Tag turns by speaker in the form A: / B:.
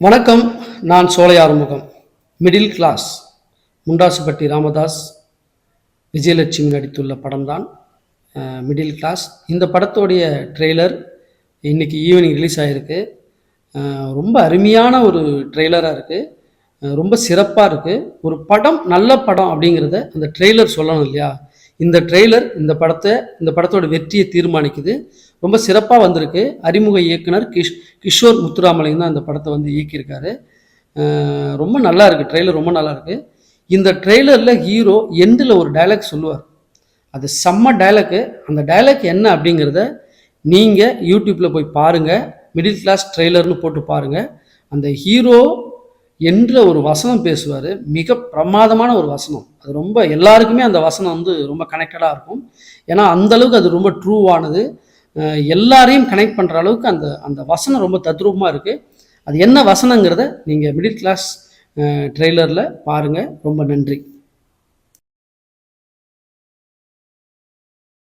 A: வணக்கம். நான் சோலை ஆறுமுகம். மிடில் கிளாஸ் முண்டாசுப்பட்டி ராமதாஸ், விஜயலட்சுமி நடித்துள்ள படம்தான் மிடில் கிளாஸ். இந்த படத்தோடைய ட்ரெய்லர் இன்னைக்கு ஈவினிங் ரிலீஸ் ஆகிருக்கு. ரொம்ப அருமையான ஒரு ட்ரெய்லராக இருக்குது. ரொம்ப சிறப்பாக இருக்குது. ஒரு படம் நல்ல படம் அப்படிங்கிறத அந்த ட்ரெய்லர் சொல்லணும் இல்லையா? இந்த ட்ரெய்லர் இந்த படத்தோட வெற்றியை தீர்மானிக்குது. ரொம்ப சிறப்பாக வந்திருக்கு. அறிமுக இயக்குனர் கிஷோர் முத்துராமலிங்கம் தான் இந்த படத்தை வந்து இயக்கியிருக்காரு. ரொம்ப நல்லா இருக்குது. ட்ரெய்லர் ரொம்ப நல்லா இருக்குது. இந்த ட்ரெய்லரில் ஹீரோ எண்டில் ஒரு டைலாக் சொல்லுவார். அது செம்ம டைலாக்கு. அந்த டைலாக் என்ன அப்படிங்கிறத நீங்கள் யூடியூப்பில் போய் பாருங்கள். மிடில் கிளாஸ் ட்ரெய்லர்னு போட்டு பாருங்கள். அந்த ஹீரோ என்ற ஒரு வசனம் பேசுவார். மிக பிரமாதமான ஒரு வசனம். அது ரொம்ப எல்லாருக்குமே அந்த வசனம் வந்து ரொம்ப கனெக்டடாக இருக்கும். ஏன்னா அந்தளவுக்கு அது ரொம்ப ட்ரூவானது. எல்லாரையும் கனெக்ட் பண்ணுற அளவுக்கு அந்த வசனம் ரொம்ப தத்ரூபமாக இருக்குது. அது என்ன வசனங்கிறத நீங்கள் மிடில் கிளாஸ் ட்ரெய்லரில் பாருங்கள். ரொம்ப நன்றி.